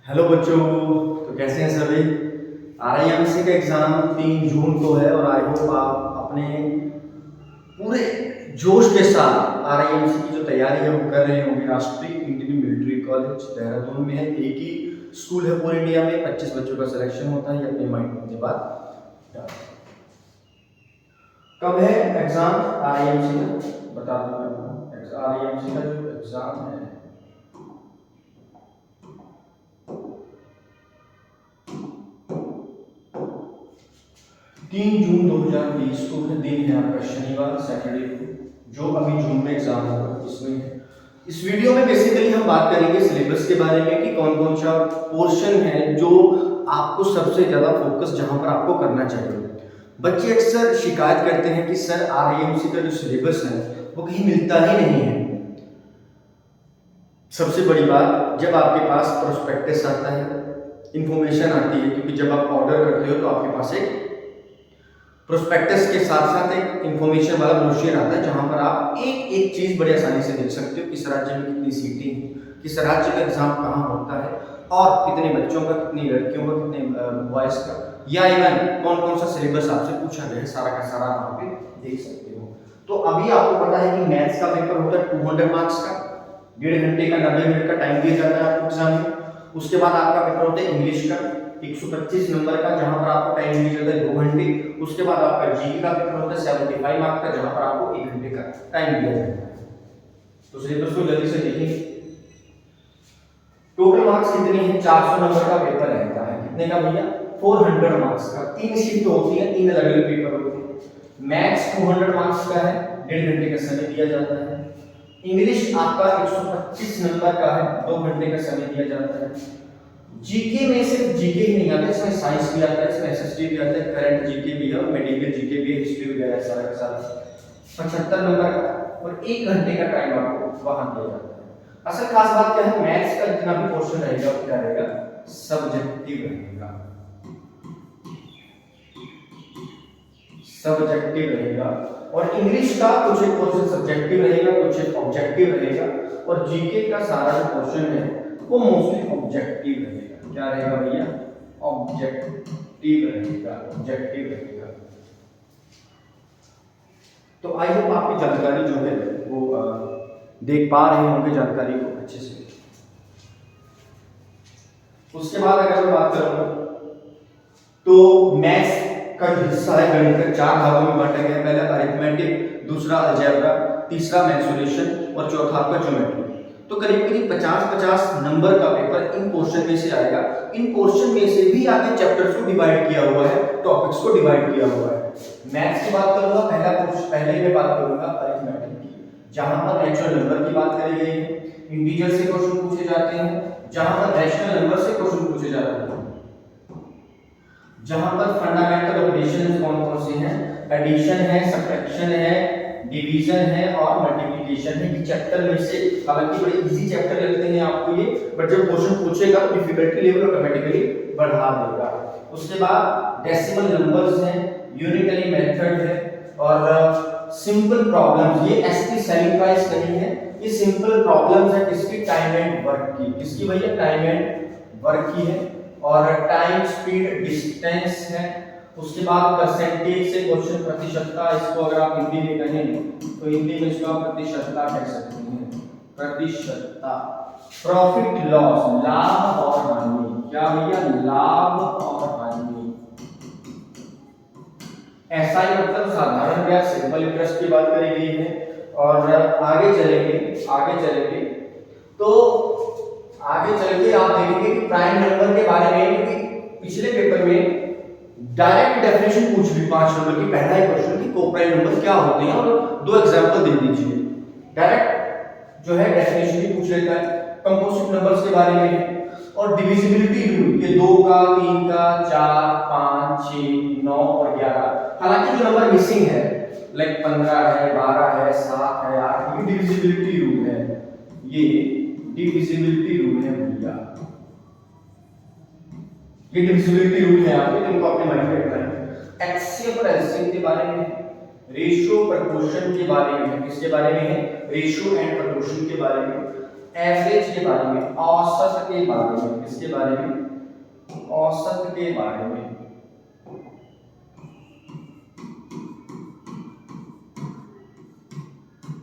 Hello बच्चों। तो कैसे हैं सभी। आरआईएमसी का एग्ज़ाम 3 जून को है और आई होप आप अपने पूरे जोश के साथ आरआईएमसी की जो तैयारी है वो कर रहे होंगे। राष्ट्रीय इंडियन मिलिट्री कॉलेज देहरादून में है। एक ही स्कूल है पूरे इंडिया में। 25 बच्चों का सिलेक्शन होता है। ये अपने माइंड के बाद कब है एग्ज़ाम आरआईएमसी का बता दूँ मैं आपको। आरआईएमसी का जो एग्ज़ाम है 3 जून 2020 को है। दिन है आपका शनिवार सैटरडे को, जो अभी जून में एग्जाम होगा इसमें है। इस वीडियो में बेसिकली हम बात करेंगे सिलेबस के बारे में कि कौन कौन सा पोर्शन है जो आपको सबसे ज़्यादा फोकस जहां पर आपको करना चाहिए। बच्चे अक्सर शिकायत करते हैं कि सर आरआईएमसी का जो सिलेबस है वो कहीं मिलता ही नहीं है। सबसे बड़ी बात, जब आपके पास प्रोस्पेक्टस आता है, इंफॉर्मेशन आती है, क्योंकि जब आप ऑर्डर करते हो तो आपके पास एक प्रोस्पेक्टस के साथ साथ एक इंफॉर्मेशन वाला ब्रोशर आता है जहां पर आप एक एक चीज बड़ी आसानी से देख सकते हो। किस राज्य में कितनी सीटें हैं, किस राज्य का एग्जाम कहाँ होता है, और कितने बच्चों का, कितनी लड़कियों का, कितने बॉयज का, या इवन कौन कौन सा सिलेबस आपसे पूछा गया है, सारा का सारा वहाँ पे देख सकते हो। तो अभी आपको पता है कि मैथ्स का पेपर होता है 200 मार्क्स का, 1.5 घंटे का 90 मिनट का टाइम दिया जाता है आपको एग्जाम में। उसके बाद आपका पेपर होता है इंग्लिश का 125 नंबर का, जहां पर आपको टाइम दिया जाता है 2 घंटे। उसके बाद आपका जीके का पेपर होता है 75 मार्क का, जहां पर आपको 1 घंटे का टाइम दिया जाता है। तो सिलेबस को जल्दी से देखिए। टोटल मार्क्स कितने हैं? 400 नंबर का पेपर रहता है। कितने का भैया? 400 मार्क्स का। 3 शिफ्ट होती है, 3 अलग अलग पेपर होते हैं। मैथ्स 200 मार्क्स का है, 1.5 घंटे का समय दिया जाता है। इंग्लिश आपका 125 नंबर का है, 2 घंटे का समय दिया जाता है। जीके में सिर्फ जीके ही नहीं आता, इसमें साइंस भी आता है, इसमें एसएसटी भी आता है, करंट जीके भी है, मेडिकल जीके भी है, हिस्ट्री वगैरह सारा का सारा 75 नंबर का, और 1 घंटे का टाइम आपको वहां दिया जाता है। असल खास बात क्या है, मैथ्स का जितना भी पोर्शन रहेगा वो क्या रहेगा? सब्जेक्टिव रहेगा। सब्जेक्टिव रहेगा। और इंग्लिश का कुछ एक पोर्शन सब्जेक्टिव रहेगा, कुछ एक ऑब्जेक्टिव रहेगा, और जीके का सारा जो पोर्शन है वो मोस्टली ऑब्जेक्टिव रहेगा। क्या रहेगा भैया? ऑब्जेक्टिव रहेगा, ऑब्जेक्टिव रहेगा। तो आई होप आपकी जानकारी जो है वो देख पा रहे होंगे जानकारी को अच्छे से। उसके बाद अगर मैं बात करूंगा तो मैथ्स का हिस्सा है गणित का 4 भागों में बांटा गया है। पहला अरिथमेटिक, दूसरा अलजेब्रा, तीसरा मेंसुरेशन और चौथा आपका ज्योमेट्री। तो करीब करीब 50-50 नंबर का पेपर इन पोर्शन में से आएगा। इन पोर्शन में से भी आगे चैप्टर्स को डिवाइड किया हुआ है, टॉपिक्स को डिवाइड किया हुआ है। मैथ्स की बात करूंगा, पहले मैं बात करूंगा अरिथमेटिक की, जहां पर नेचुरल नंबर की बात करी गई है, इंटीजर से क्वेश्चन पूछे जाते हैं, जहां पर रैशनल नंबर से क्वेश्चन पूछे जाते हैं, जहां पर फंडामेंटल ऑपरेशंस कौन कौन से हैं? एडिशन है, सब्ट्रैक्शन है, डिवीजन है और मल्टीप्लिकेशन है। ये चैप्टर में से हालांकि बड़े इजी चैप्टर लगते हैं आपको ये, बट जब क्वेश्चन पूछेगा तो डिफिकल्टी लेवल ऑटोमेटिकली बढ़ा देगा। उसके बाद डेसिमल नंबर्स हैं, यूनिटरी मेथड है और सिंपल प्रॉब्लम्स। ये एसपी सेलिफाइज नहीं है, ये सिंपल प्रॉब्लम्स है। किसकी? टाइम एंड वर्क की। किसकी भैया? टाइम एंड वर्क की है। और टाइम, स्पीड, डिस्टेंस है। उसके बाद परसेंटेज से क्वेश्चन, प्रतिशतता, इसको अगर आप हिंदी में कहें तो हिंदी में इसको आप प्रतिशतता कह सकते हैं। प्रतिशतता। प्रॉफिट लॉस, लाभ और हानि। क्या भैया? लाभ और हानि। ऐसा ही मतलब साधारण ब्याज, सिंपल इंटरेस्ट की बात करी गई है। और आगे चलेंगे तो आगे चल के आप देखेंगे कि प्राइम नंबर के बारे में, क्योंकि पिछले पेपर में डायरेक्ट डेफिनेशन पूछ ली 5 नंबर की। पहला ही क्वेश्चन कि कोप्राइम नंबर क्या होते हैं और 2 एग्जांपल दे दीजिए। डायरेक्ट जो है डेफिनेशन भी पूछ लेता है। कंपोजिट नंबर्स के बारे में है, और डिविजिबिलिटी रूल, ये 2 का, 3 का, 4, 5, 6, 9 और 11। हालांकि जो नंबर मिसिंग है लाइक 15 है, 12 है, 7 है, 8, ये डिविजिबिलिटी रूल है। ये डिविजिबिलिटी रूल है भैया, ये डिविजिबिलिटी रूल है आपके, इनको अपने माइंड में रखना है। एक्सएफ और एलसीएम के बारे में, रेशियो प्रोपोर्शन के बारे में, किसके बारे में है? रेशियो एंड प्रोपोर्शन के बारे में। एवरेज के बारे में, औसत के बारे में, किसके बारे में, औसत के बारे में।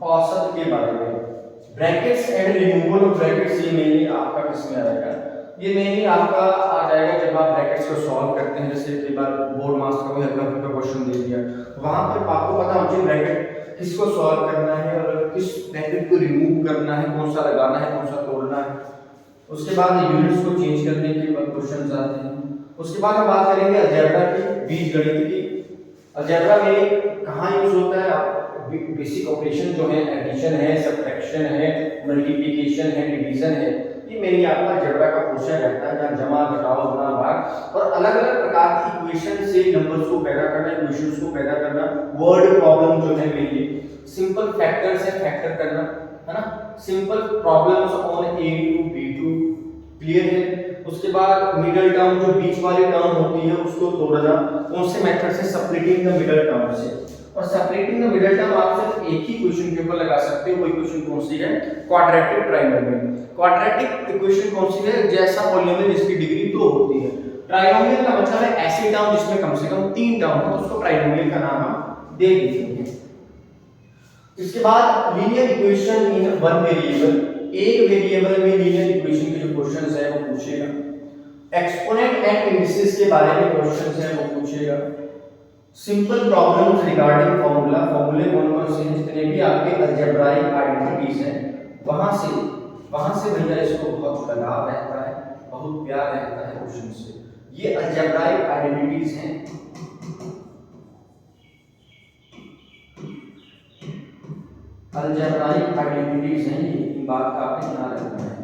औसत के बारे में। Brackets and removal of brackets, ये मेनली आपका किसमें आएगा, ये मेनली आपका आ जाएगा जब आप ब्रैकेट्स को सॉल्व करते हैं। जैसे कई बार बोर्ड मास्टर को हल्का फुल्का क्वेश्चन दे दिया, वहां पर आपको पता होना चाहिए ब्रैकेट किसको सॉल्व करना है और किस ब्रैकेट को रिमूव करना है, कौन सा लगाना है, कौन सा तोड़ना है। उसके बाद यूनिट्स को चेंज करने के बाद क्वेश्चंस आते हैं। उसके बाद हम बात करेंगे अलजेब्रा की, बीजगणित की। अलजेब्रा में कहाँ यूज होता है, आप बेसिक ऑपरेशन जो है, एडिशन है, सब्ट्रैक्शन है, मल्टीप्लिकेशन है, डिवीजन है, ये मेनली आपका अलजेब्रा का पोर्शन रहता है, जहाँ जमा, घटाव, गुणा, भाग और अलग अलग प्रकार की इक्वेशन से नंबर्स को पैदा करना, इक्वेशंस को पैदा करना, वर्ड प्रॉब्लम जो है मेनली सिंपल फैक्टर से फैक्टर करना, है ना, simple problems on a2 b2, clear है। उसके बाद मिडिल टर्म, जो बीच वाली टर्म होती है उसको तोड़ना, कौन से मेथड से, स्प्लिटिंग द मिडिल टर्म से। और स्प्लिटिंग द मिडिल टर्म आप सिर्फ एक ही क्वेश्चन के ऊपर लगा सकते हो। वो इक्वेशन कौन सी है, क्वाड्रेटिक ट्राइनोमियल। क्वाड्रेटिक इक्वेशन कौन सी है, जैसा पॉलिनोमियल जिसकी डिग्री 2 होती है। ट्राइनोमियल का मतलब है ऐसी टर्म जिसमें कम से कम 3 टर्म हो, तो उसको ट्राइनोमियल का नाम हम दे देंगे। इसके बाद linear equation in one variable, एक वेरिएबल में लीनियर इक्वेशन के जो क्वेश्चंस है वो पूछेगा। एक्सपोनेंट एंड इंडिसेस के बारे में क्वेश्चंस है वो पूछेगा। सिंपल प्रॉब्लम्स रिगार्डिंग फार्मूला, फार्मूले कौन-कौन से हैं, जितने भी आपके अलजेब्राइक आइडेंटिटीज हैं, वहां से भैया इसको बहुत लगाव रहता है, बहुत प्यार रहता है क्वेश्चन से। ये अलजेब्राइक आइडेंटिटीज हैं, अलजेब्राइक आइडेंटिटीज हैं, ये बात का आपने ध्यान रखना है।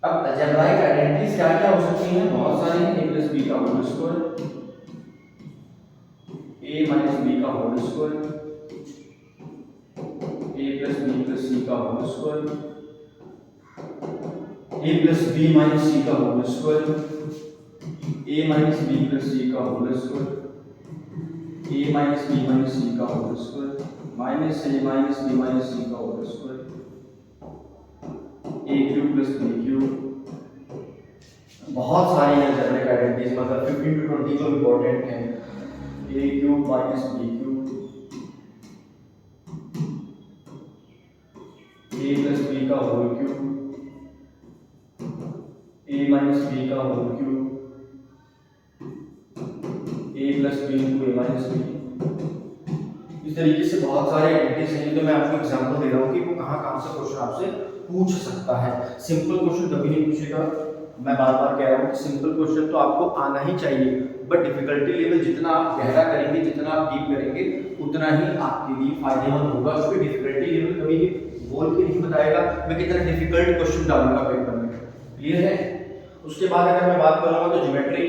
अब अलजेब्राइक आइडेंटिटीज क्या क्या हो सकती हैं, बहुत सारी हैं। a + b का होल स्क्वायर, a - b का whole square, a + b + c का whole square, a + b - c का whole square, a - b + c का whole square, a - b - c का whole square, minus a - b - c का whole square, a³ + b³। बहुत सारी हैं algebraic identities, मतलब 15 to 20 जो इंपॉर्टेंट हैं। a³ - b³, a + b का होल क्यूब, a - b का whole cube, a + b × a - b। इस तरीके से बहुत सारे आइडेंटिटीज हैं। तो मैं आपको एग्जांपल दे रहा हूँ कि वो कहाँ से क्वेश्चन आपसे पूछ सकता है। सिंपल क्वेश्चन कभी नहीं पूछेगा, मैं बार बार कह रहा हूँ कि सिंपल क्वेश्चन तो आपको आना ही चाहिए, बट डिफिकल्टी लेवल जितना आप गहरा करेंगे, जितना आप डीप करेंगे, उतना ही आपके लिए फायदेमंद होगा। क्योंकि डिफिकल्टी लेवल कभी बोल के नहीं बताएगा मैं कितना डिफिकल्ट क्वेश्चन डालूंगा पेपर में, क्लियर है। उसके बाद अगर मैं बात करूंगा तो ज्योमेट्री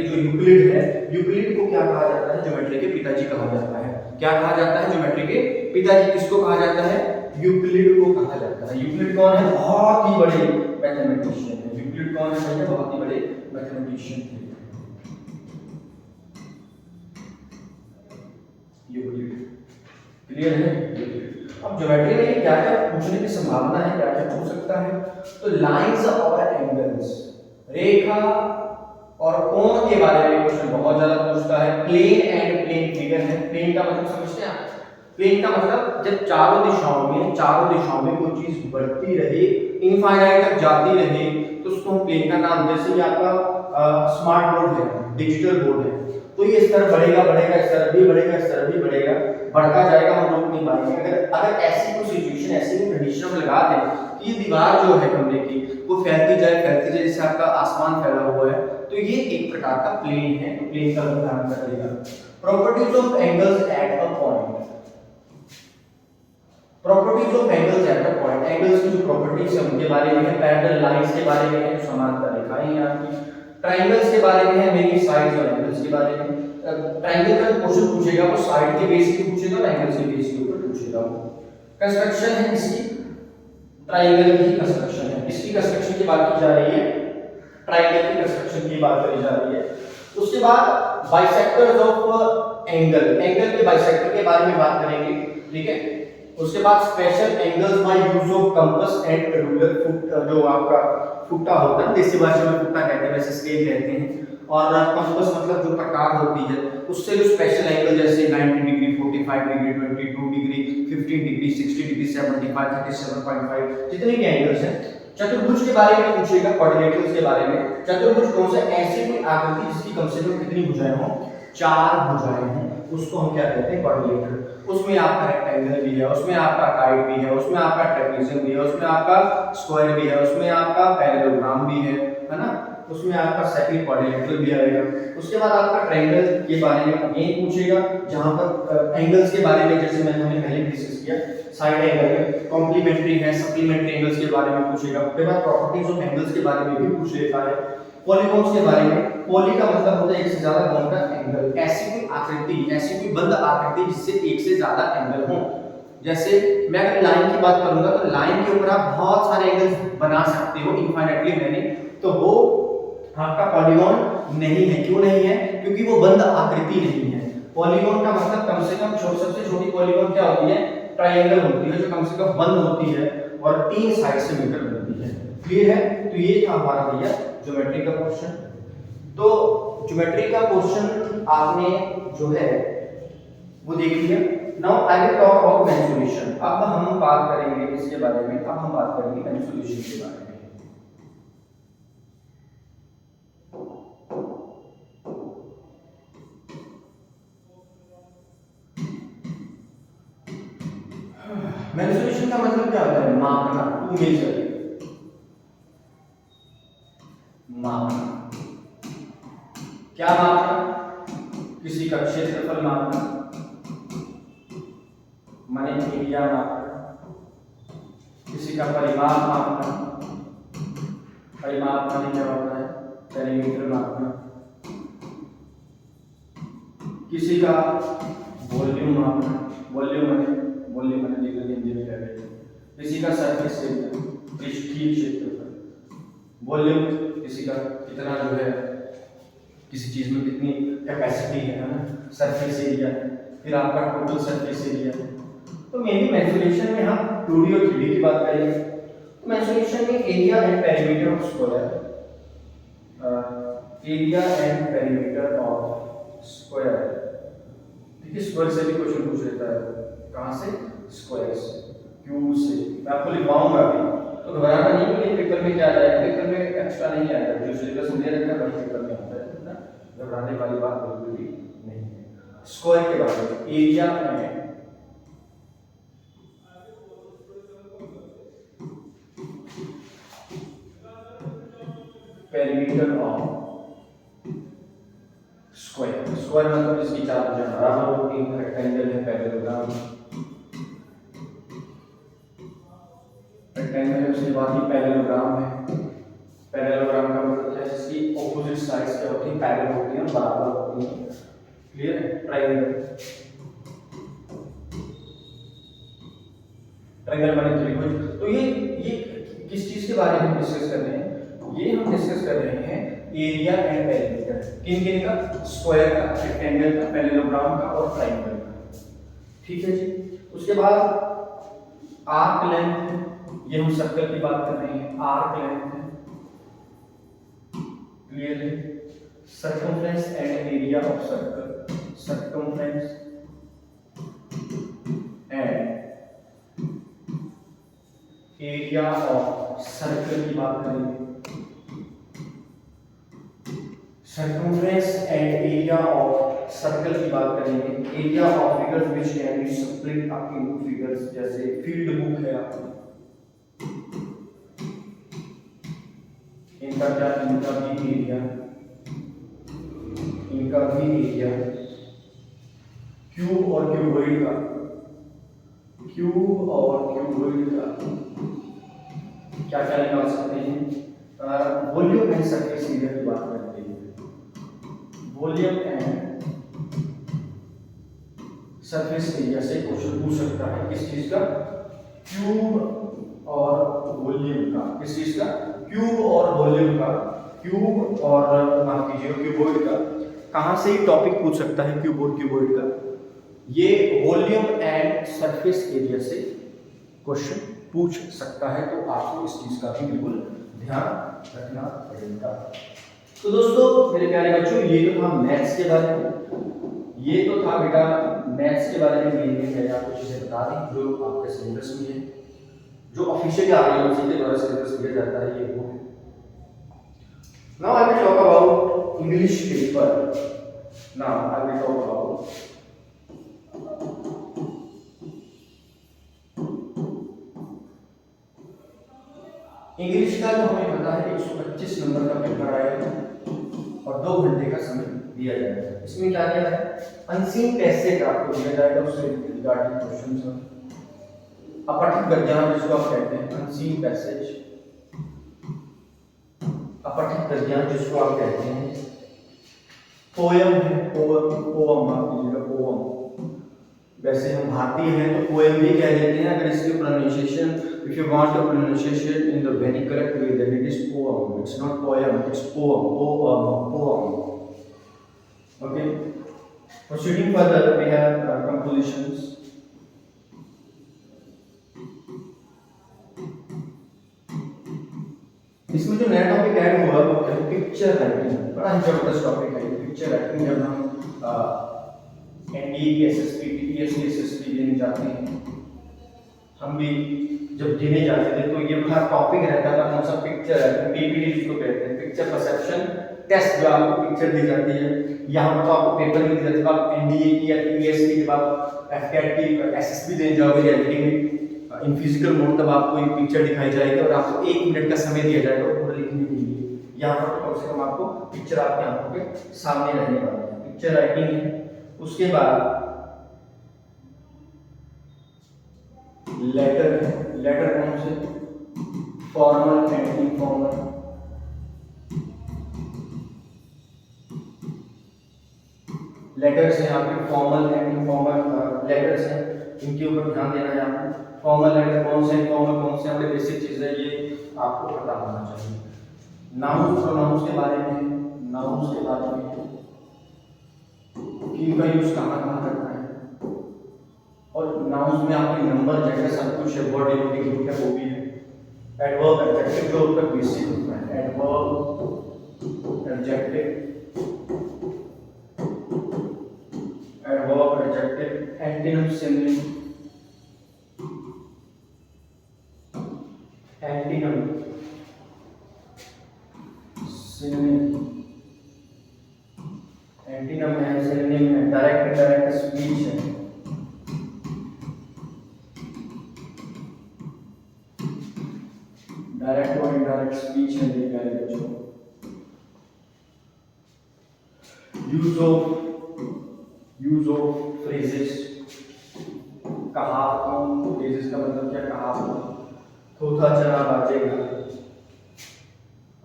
जो यूक्लिड है, यूक्लिड को क्या कहा जाता है, ज्योमेट्री के पिताजी कहा जाता है। क्या कहा जाता है, ज्योमेट्री के पिताजी किसको कहा जाता है, यूक्लिड को कहा जाता है। यूक्लिड कौन है, बहुत ही बड़े मैथमेटिशियन है। यूक्लिड कौन है भैया, बहुत ही बड़े मैथमेटिशियन थे यूक्लिड, क्लियर है। अब ज्योमेट्री में क्या क्या पूछने की संभावना है, क्या क्या पूछ सकता है, तो लाइंस और एंगल्स, रेखा और कोण के बारे में क्वेश्चन बहुत ज्यादा पूछता है। प्लेन एंड प्लेन फिगर है। प्लेन का मतलब समझते हैं आप, प्लेन का मतलब जब चारों दिशाओं में कोई चीज बढ़ती रहे, इनफाइनाइट तक जाती रहे, तो उसको हम प्लेन का नाम, जैसे ये आपका स्मार्ट बोर्ड है, डिजिटल बोर्ड है, तो ये इस तरह बढ़ेगा, इस तरह भी बढ़ेगा, इस तरह भी बढ़ेगा, बढ़ता जाएगा, हम रोक नहीं पाएंगे। अगर ऐसी कोई सिचुएशन, ऐसी कोई कंडीशन हम लगा दें कि ये दीवार जो है कमरे की वो फैलती जाए जैसे आपका आसमान फैला हुआ है, तो ये एक प्रकार का प्लेन है, तो प्लेन का उदाहरण करेगा। Properties of angles at a point, properties of angles at a point, angles की जो प्रॉपर्टीज है उनके बारे में है। पैरेलल लाइंस के बारे में है, जो समांतर रेखाएं हैं आपकी। ट्रायंगल्स के बारे में है, मेनी साइड्स और एंगल्स के बारे में। ट्रायंगल का क्वेश्चन पूछेगा वो साइड के बेस पे पूछेगा और एंगल्स के बेस के ऊपर पूछेगा। वो कंस्ट्रक्शन है इसकी, ट्रायंगल की कंस्ट्रक्शन है, इसकी कंस्ट्रक्शन की बात की जा रही है, ट्रायंगल की कंस्ट्रक्शन की बात करी जा रही है। उसके बाद बाइसेक्टर्स ऑफ एंगल, एंगल के बाइसेक्टर के बारे में बात करेंगे, ठीक है। उसके बाद special angles by use of compass and ruler, जो आपका फुट्टा होता है, देसी भाषा में फुट्टा कहते हैं, वैसे स्केल कहते हैं, और कंपास मतलब जो प्रकार होती है उससे जो स्पेशल एंगल जैसे 90 degree, 45 degree, 22 degree, 15 degree, 60 degree, 75, 37.5 जितने भी एंगल्स हैं। चतुर्भुज के बारे में पूछेगा, क्वाड्रिलेटरल्स के बारे में। चतुर्भुज कौन सा? ऐसी कोई आकृति जिसकी कम से कम कितनी भुजाएं हो? 4 भुजाएं हैं, उसको हम क्या कहते हैं? क्वाड्रिलेटरल। उसमें आपका रेक्टेंगल भी है, उसमें आपका काइट भी है, उसमें आपका ट्रेपेजियम भी है, उसमें आपका स्क्वायर भी है, उसमें आपका पैरेललोग्राम भी है ना, उसमें आपका सेकंड क्वाड्रिलेटरल भी आएगा। उसके बाद आपका ट्रायंगल के बारे में अगेन पूछेगा, जहां पर एंगल्स के बारे में जैसे हमने पहले डिस्कस किया, साइड एंगल है, कॉम्प्लीमेंट्री है, सप्लीमेंट्री एंगल्स के बारे में पूछेगा। उसके बाद प्रॉपर्टीज ऑफ एंगल्स के बारे में भी पूछ लेता है। पॉलीगॉन्स के बारे में, पॉली का मतलब होता है एक से ज्यादा कोण का एंगल, ऐसी कोई आकृति, ऐसी कोई बंद आकृति जिससे एक से ज्यादा एंगल हो। जैसे मैं अगर लाइन की बात करूंगा तो लाइन के ऊपर आप बहुत सारे एंगल्स बना सकते हो इनफाइनाइटली मैनी, तो वो आपका पॉलीगॉन नहीं है। क्यों नहीं है? क्योंकि वो बंद आकृति नहीं है। पॉलीगॉन का मतलब कम से कम सबसे छोटी पॉलीगॉन क्या होती है? ट्रायंगल होती है, जो कम से कम बंद होती है और 3 साइड से मिलकर बनती है। क्लियर है? तो ये था हमारा भैया ज्योमेट्री का क्वेश्चन। तो ज्योमेट्री का क्वेश्चन आपने जो है वो देख लिया। Now I will talk about mensuration. अब हम बात करेंगे इसके बारे में, अब हम बात करेंगे मेंसुरेशन के बारे में। मेंसुरेशन का मतलब क्या होता है? मापना, टू मेजर, मापना। क्या मापना? किसी का क्षेत्रफल मापना, माने एरिया मापना, किसी का परिमाप मापना, परिमाप माने क्या होता है? पेरीमीटर मापना, किसी का वॉल्यूम मापना, वॉल्यूम माने किसी का सरफेस एरिया, पृष्ठीय क्षेत्रफल, वॉल्यूम किसी का कितना जो है, किसी चीज में कितनी कैपेसिटी है ना, सरफेस एरिया, फिर आपका टोटल सरफेस एरिया। तो मेनली मेंसुरेशन में हम 2D और 3D की बात करेंगे। तो मेंसुरेशन में area and perimeter of square, area and perimeter of square, ठीक है, स्क्वायर से भी क्वेश्चन पूछ लेता है। कहां से? स्क्वायर से, क्यूब से। मैं आपको लिखवाऊंगा अभी, तो घबराना नहीं है, पेपर में क्या जाएगा, पेपर में एक्स्ट्रा नहीं आएगा, जो सिलेबस में दे रखा है वही पेपर में आता है ना, घबराने वाली बात बिल्कुल भी नहीं है। स्क्वायर के बारे में, area and perimeter of square. Square मतलब इसकी चार भुजाएं, बराबर होती हैं, रेक्टेंगल है, पैरेललोग्राम, रेक्टेंगल है, उसके बाद ही पैरेललोग्राम है। पैरेललोग्राम का मतलब है जिसकी ऑपोजिट साइड्स क्या होती हैं? पैरेलल होती हैं, बराबर होती हैं। क्लियर है? ट्रायंगल, ट्रायंगल माने त्रिभुज। तो ये किस चीज के बारे में डिस्कस कर रहे हैं? ये हम डिस्कस कर रहे हैं एरिया एंड पेरीमीटर, किन किन का? स्क्वायर का, रेक्टेंगल का, पैरेललोग्राम का और ट्रायंगल का। ठीक है जी। उसके बाद आर्क लेंथ, ये हम सर्कल की बात कर रहे हैं, आर्क लेंथ है, क्लियर है? Circumference and area of circle, circumference and area of circle की बात करेंगे, circumference and area of circle की बात करेंगे। Area of figures which can be split up into figures, जैसे फील्ड बुक है आपकी, इनका क्या? इनका भी एरिया, इनका भी एरिया, क्यूब और क्यूबॉइड का, क्यूब और क्यूबॉइड का क्या क्या निकाल सकते हैं? वॉल्यूम एंड सरफेस एरिया की बात करते हैं, वॉल्यूम एंड सरफेस एरिया से क्वेश्चन पूछ सकता है। किस चीज का? क्यूब और वॉल्यूम का। किस चीज का? क्यूब और वॉल्यूम का, क्यूब और माफ कीजिए क्यूबॉइड का। कहां से ही टॉपिक पूछ सकता है क्यूब और क्यूबॉइड का? ये वॉल्यूम एंड सरफेस एरिया से क्वेश्चन पूछ सकता है, तो आपको इस चीज का भी बिल्कुल ध्यान रखना पड़ेगा। तो दोस्तों मेरे प्यारे बच्चों, ये तो था मैथ्स के बारे में, ये तो था बेटा मैथ्स के बारे में मैंने आपको चीजें बता दी जो आपके सिलेबस में है, जो ऑफिशियली आरआईएमसी के द्वारा सिलेबस दिया जाता है, ये वो है। Now I will talk about English paper. Now I will talk about English का। जो हमें पता है 125 नंबर का पेपर आएगा और 2 घंटे का समय दिया जाएगा। इसमें क्या क्या है, अनसीन पैसेज आपको दिया जाएगा, उससे रिगार्डिंग क्वेश्चंस हैं। अपठित गद्यांश जिसको आप कहते हैं, अनसीन पैसेज, अपठित गद्यांश जिसको आप कहते हैं, पोयम है, पोअम आप कीजिएगा, पोअम। वैसे हम भारतीय हैं तो पोएम भी कह देते हैं, अगर इसकी pronunciation, if you want the pronunciation in the very correct way, then it is poem, it's not poem, it's poem, poem. Okay, proceeding further we have compositions. इसमें जो नया टॉपिक ऐड हुआ वो है पिक्चर राइटिंग। बड़ा ही जबरदस्त topic है picture writing. जब हम एनडीए की एसएसपी, टीटीएस की एसएसपी देने जाते हैं, हम भी जब देने जाते थे तो ये बड़ा टॉपिक रहता था, कौन सा, पिक्चर राइटिंग, पीपीटी जिसको कहते हैं, पिक्चर परसेप्शन टेस्ट। जो आपको पिक्चर दी जाती है, यहाँ पर तो आपको पेपर में दी जाती है, जब आप एनडीए की या टीटीएस की, जब आप एफकेट की एसएसपी देने जाओगे एडिटिंग इन फिजिकल मोड, तब आपको एक पिक्चर दिखाई जाएगी और आपको 1 मिनट का समय दिया जाएगा पूरा लिखने के लिए। यहाँ पर तो कम से कम आपको पिक्चर आपकी आंखों के सामने रहने वाली है, पिक्चर राइटिंग है। उसके बाद लेटर है, लेटर कौन से, फॉर्मल एंड इनफॉर्मल। लेटर्स हैं आपके, फॉर्मल एंड इनफॉर्मल लेटर्स हैं, इनके ऊपर ध्यान देना है आपको। फॉर्मल लेटर कौन से, इनफॉर्मल कौन से, बड़े बेसिक चीज है, ये आपको पता होना चाहिए। नाउन्स, प्रोनाउंस के बारे में, नाउन्स के बारे में कि इनका यूज कहाँ कहाँ करना है, और नाउन्स में आपके नंबर, जेंडर सब कुछ है, वर्ड डिनोटिंग ग्रुप है वो भी है। एडवर्ब, एडजेक्टिव जो ऊपर बेसिक होता है, adverb, adjective, adverb, adjective, antonym, synonym, antonym, synonym, antonym है, सिनोनिम है, डायरेक्ट इनडायरेक्ट स्पीच है, डायरेक्ट और इनडायरेक्ट स्पीच है, ये प्यारे बच्चों। यूज ऑफ फ्रेजेस, कहावतों, फ्रेजेस का मतलब क्या, कहावत, थोथा चना बाजेगा,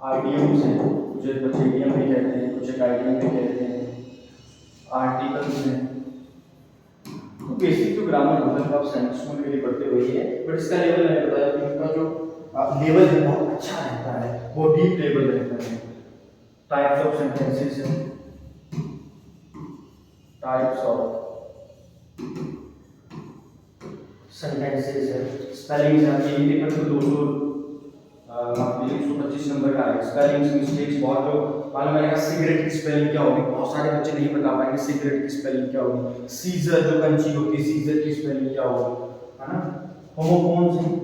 आइडियम्स हैं, कुछ बच्चे इडियम भी कहते हैं, कुछ आइडियम भी कहते हैं, आर्टिकल्स हैं। तो बेसिक जो ग्रामर होता है आप साइंस स्कूल के लिए पढ़ते वही है, बट इसका लेवल मैंने बताया कि इनका जो लेवल है बहुत अच्छा रहता है, वो डीप लेवल रहता है। टाइप्स ऑफ सेंटेंसेस हैं, टाइप्स ऑफ सेंटेंसेस है, स्पेलिंग्स हैं, ये पेपर तो 125 नंबर का है। स्पेलिंग्स मिस्टेक्स बहुत, जो मालूम है सिगरेट की स्पेलिंग क्या होगी, बहुत सारे बच्चे नहीं बता पाएंगे सिगरेट की स्पेलिंग क्या होगी। सीजर जो कंची होती है, सीजर की स्पेलिंग क्या होगी, है ना। होमोफोन्स हैं,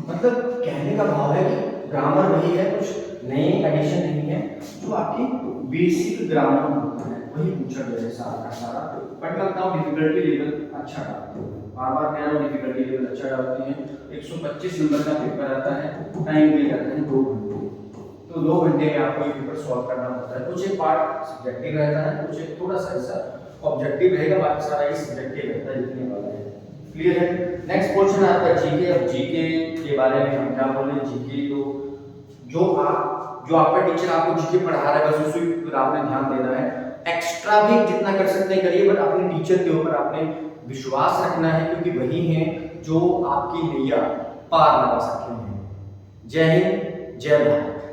मतलब कहने का भाव है कि ग्रामर वही है, कुछ नए एडिशन नहीं है, जो आपकी बेसिक ग्रामर होता है वही पूछा गया है सारा का सारा। बट लगता हूँ डिफिकल्टी लेवल अच्छा डालते हैं, बार बार कह रहा हूँ डिफिकल्टी लेवल अच्छा डालते हैं। 125 नंबर का पेपर आता है, टाइम दिया जाता है 2 घंटे, तो 2 घंटे में आपको ये पेपर सॉल्व करना होता है। कुछ एक पार्ट सब्जेक्टिव रहता है, कुछ एक थोड़ा सा ऐसा ऑब्जेक्टिव रहेगा, बाकी सारा ही सब्जेक्टिव रहता है, लिखने वाला है। क्लियर है। नेक्स्ट क्वेश्चन आता है जीके। अब जीके के बारे में हम क्या बोले, जीके तो जो आपका टीचर आपको जीके पढ़ा रहा है बस उसी पर आपने ध्यान देना है। एक्स्ट्रा भी जितना कर सकते हैं करिए, बट अपने टीचर के ऊपर आपने विश्वास रखना है, क्योंकि वही हैं जो आपकी नैया पार लगा सकते हैं। जय हिंद, जय भारत।